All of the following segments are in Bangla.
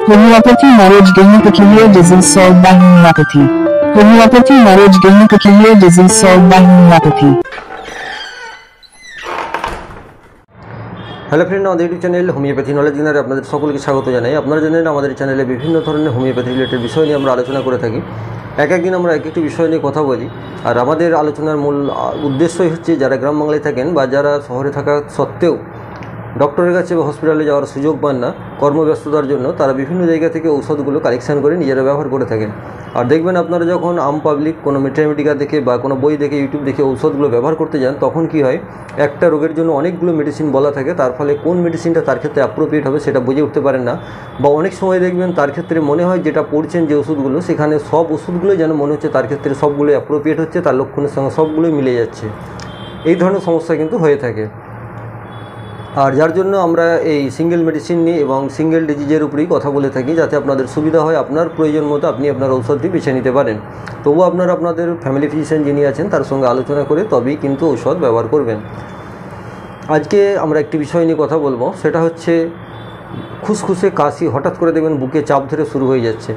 Homeopathy marriage gynecophilia disease solved by homeopathy. Homeopathy marriage gynecophilia disease solved by homeopathy. Hello friend, আমাদের ইউটিউব চ্যানেল হোমিওপ্যাথি নলেজ গেনারে আপনাদের সকলকে স্বাগত জানাই। আপনারা জানেন আমাদের চ্যানেলে বিভিন্ন ধরনের হোমিওপ্যাথি রিলেটেড বিষয় নিয়ে আমরা আলোচনা করে থাকি। এক একদিন আমরা এক একটি বিষয় নিয়ে কথা বলি। আর আমাদের আলোচনার মূল উদ্দেশ্যই হচ্ছে যারা গ্রাম বাংলায় থাকেন বা যারা শহরে থাকা সত্ত্বেও ডক্টরের কাছে বা হসপিটালে যাওয়ার সুযোগ পান না কর্মব্যস্ততার জন্য, তারা বিভিন্ন জায়গা থেকে ঔষধগুলো কালেকশন করে নিজেরা ব্যবহার করে থাকেন। আর দেখবেন আপনারা যখন আম পাবলিক কোনো মেটামেটিকা দেখে বা কোনো বই দেখে ইউটিউব দেখে ঔষধগুলো ব্যবহার করতে যান, তখন কি হয়, একটা রোগের জন্য অনেকগুলো মেডিসিন বলা থাকে, তার ফলে কোন মেডিসিনটা তার ক্ষেত্রে অ্যাপ্রোপ্রিয়েট হবে সেটা বুঝে উঠতে পারেন না। বা অনেক সময় দেখবেন তার ক্ষেত্রে মনে হয় যেটা পড়ছেন যে ওষুধগুলো, সেখানে সব ওষুধগুলোই যেন মনে হচ্ছে তার ক্ষেত্রে সবগুলো অ্যাপ্রোপ্রিয়েট হচ্ছে, তার লক্ষণের সঙ্গে সবগুলোই মিলে যাচ্ছে। এই ধরনের সমস্যা কিন্তু হয়ে থাকে। আর যার জন্য আমরা এই সিঙ্গেল মেডিসিন নিয়ে এবং সিঙ্গেল ডিজিজের উপরেই কথা বলে থাকি, যাতে আপনাদের সুবিধা হয়, আপনার প্রয়োজন মতো আপনি আপনার ঔষধটি বেছে নিতে পারেন। তবুও আপনারা আপনাদের ফ্যামিলি ফিজিশিয়ান যিনি আছেন তার সঙ্গে আলোচনা করে তবেই কিন্তু ঔষধ ব্যবহার করবেন। আজকে আমরা একটি বিষয় নিয়ে কথা বলবো, সেটা হচ্ছে খুসখুসে কাশি। হঠাৎ করে দেখবেন বুকে চাপ ধরে শুরু হয়ে যাচ্ছে,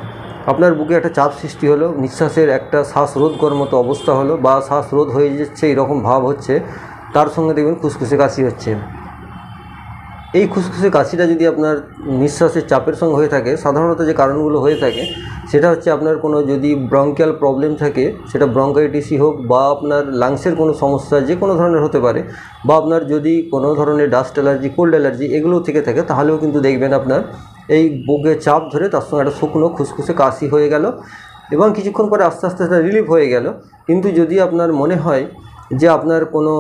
আপনার বুকে একটা চাপ সৃষ্টি হলো, নিঃশ্বাসের একটা শ্বাসরোধ করার মতো অবস্থা হলো বা শ্বাসরোধ হয়ে যাচ্ছে এরকম ভাব হচ্ছে, তার সঙ্গে দেখবেন খুসখুসে কাশি হচ্ছে। এই খুসখুসে কাশিটা যদি আপনার নিঃশ্বাসের চাপের সঙ্গে হয়ে থাকে, সাধারণত যে কারণগুলো হয়ে থাকে সেটা হচ্ছে আপনার কোনো যদি ব্রঙ্কিয়াল প্রবলেম থাকে, সেটা ব্রঙ্কাইটিসই হোক বা আপনার লাংসের কোনো সমস্যা যে কোনো ধরনের হতে পারে, বা আপনার যদি কোনো ধরনের ডাস্ট অ্যালার্জি, কোল্ড অ্যালার্জি এগুলো থেকে থাকে, তাহলেও কিন্তু দেখবেন আপনার এই বুকে চাপ ধরে তার সঙ্গে একটা শুকনো খুসখুসে কাশি হয়ে গেল এবং কিছুক্ষণ পরে আস্তে আস্তে সেটা রিলিফ হয়ে গেল। কিন্তু যদি আপনার মনে হয় যে আপনার কোনো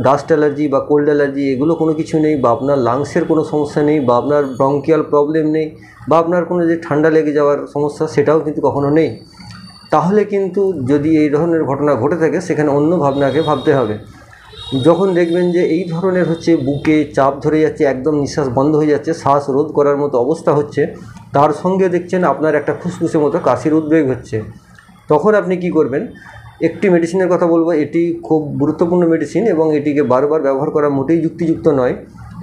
ডাস্ট অ্যালার্জি বা কোল্ড অ্যালার্জি এগুলো কোনো কিছু নেই, বা আপনার লাংসের কোনো সমস্যা নেই, বা আপনার ব্রঙ্কিয়াল প্রবলেম নেই, বা আপনার কোনো যে ঠান্ডা লেগে যাওয়ার সমস্যা সেটাও কিন্তু কখনো নেই, তাহলে কিন্তু যদি এই ধরনের ঘটনা ঘটে থাকে সেখানে অন্য ভাবনাকে ভাবতে হবে। যখন দেখবেন যে এই ধরনের হচ্ছে বুকে চাপ ধরে যাচ্ছে, একদম নিঃশ্বাস বন্ধ হয়ে যাচ্ছে, শ্বাস রোধ করার মতো অবস্থা হচ্ছে, তার সঙ্গে দেখছেন আপনার একটা খুসখুসে মতো কাশির উদ্বেগ হচ্ছে, তখন আপনি কি করবেন? একটি মেডিসিনের কথা বলবো, এটি খুব গুরুত্বপূর্ণ মেডিসিন এবং এটিকে বারবার ব্যবহার করা মোটেই যুক্তিযুক্ত নয়।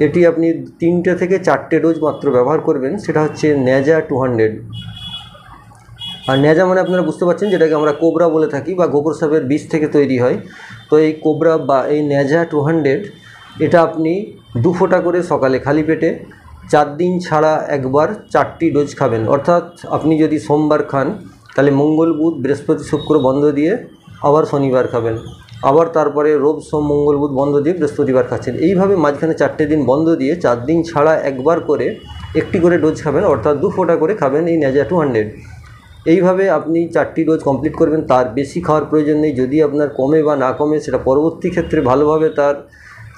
এটি আপনি 3টে থেকে 4টে ডোজ মাত্র ব্যবহার করবেন। সেটা হচ্ছে ন্যাজা 200। আর ন্যাজা মানে আপনারা বুঝতে পারছেন, যেটাকে আমরা কোবরা বলে থাকি বা গোবর সাপের বীজ থেকে তৈরি হয়। তো এই কোবরা বা এই ন্যাজা 200 এটা আপনি 2 ফোঁটা করে সকালে খালি পেটে 4 দিন ছাড়া একবার 4টি ডোজ খাবেন। অর্থাৎ আপনি যদি সোমবার খান, তাহলে মঙ্গল, বুধ, বৃহস্পতি, শুক্র বন্ধ দিয়ে আবার শনিবার খাবেন, আবার তারপরে রোব, সোম, মঙ্গল, বুধ বন্ধ দিয়ে বৃহস্পতিবার খাচ্ছেন। এইভাবে মাঝখানে 4টে দিন বন্ধ দিয়ে 4 দিন ছাড়া একবার করে একটি করে ডোজ খাবেন, অর্থাৎ 2 ফোঁটা করে খাবেন এই ন্যাজা 200। এইভাবে আপনি 4টি ডোজ কমপ্লিট করবেন, তার বেশি খাওয়ার প্রয়োজন নেই। যদি আপনার কমে বা না কমে, সেটা পরবর্তী ক্ষেত্রে ভালোভাবে তার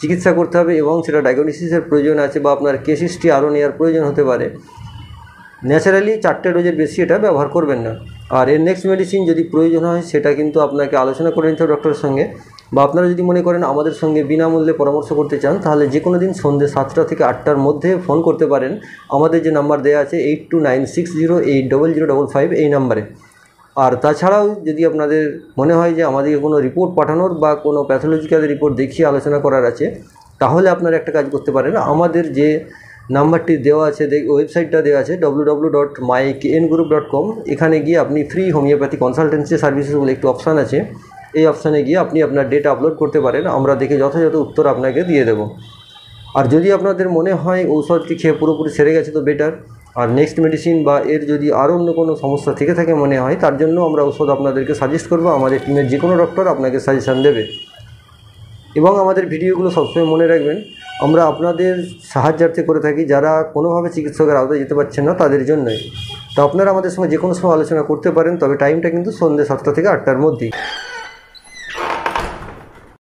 চিকিৎসা করতে হবে এবং সেটা ডায়াগনোসিসের প্রয়োজন আছে বা আপনার কেস হিস্ট্রি আরও নেওয়ার প্রয়োজন হতে পারে। ন্যাচারালি 4টে ডোজের বেশি এটা ব্যবহার করবেন না। আর এর নেক্সট মেডিসিন যদি প্রয়োজন হয়, সেটা কিন্তু আপনাকে আলোচনা করে নিতে হবে ডক্টরের সঙ্গে। বা আপনারা যদি মনে করেন আমাদের সঙ্গে বিনামূল্যে পরামর্শ করতে চান, তাহলে যে কোনো দিন সন্ধ্যে 7টা থেকে 8টার মধ্যে ফোন করতে পারেন আমাদের যে নাম্বার দেওয়া আছে 8296080055 এই নাম্বারে। আর তাছাড়াও যদি আপনাদের মনে হয় যে আমাদেরকে কোনো রিপোর্ট পাঠানোর বা কোনো প্যাথোলজিক্যাল রিপোর্ট দেখিয়ে আলোচনা করার আছে, তাহলে আপনারা একটা কাজ করতে পারেন, আমাদের যে নাম্বারটি দেওয়া আছে, ওয়েবসাইটটা দেওয়া আছে www.mykngroup.com, এখানে গিয়ে আপনি ফ্রি হোমিওপ্যাথি কনসালটেন্সি সার্ভিসেস বলে একটি অপশান আছে, এই অপশানে গিয়ে আপনি আপনার ডেটা আপলোড করতে পারেন, আমরা দেখে যথাযথ উত্তর আপনাকে দিয়ে দেব। আর যদি আপনাদের মনে হয় ঔষধটি খেয়ে পুরোপুরি সেরে গেছে তো বেটার, আর নেক্সট মেডিসিন বা এর যদি আরও অন্য কোনো সমস্যা থেকে থাকে মনে হয়, তার জন্য আমরা ঔষধ আপনাদেরকে সাজেস্ট করবো, আমাদের টিমের যে কোনো ডক্টর আপনাকে সাজেশান দেবে। এবং আমাদের ভিডিওগুলো সবসময় মনে রাখবেন, আমরা আপনাদের সাহায্যার্থে করে থাকি, যারা কোনোভাবে চিকিৎসকের আওতায় যেতে পারছেন না তাদের জন্যই। তো আপনারা আমাদের সঙ্গে যে কোনো সময় আলোচনা করতে পারেন, তবে টাইমটা কিন্তু সন্ধ্যে 7টা থেকে 8টার মধ্যেই।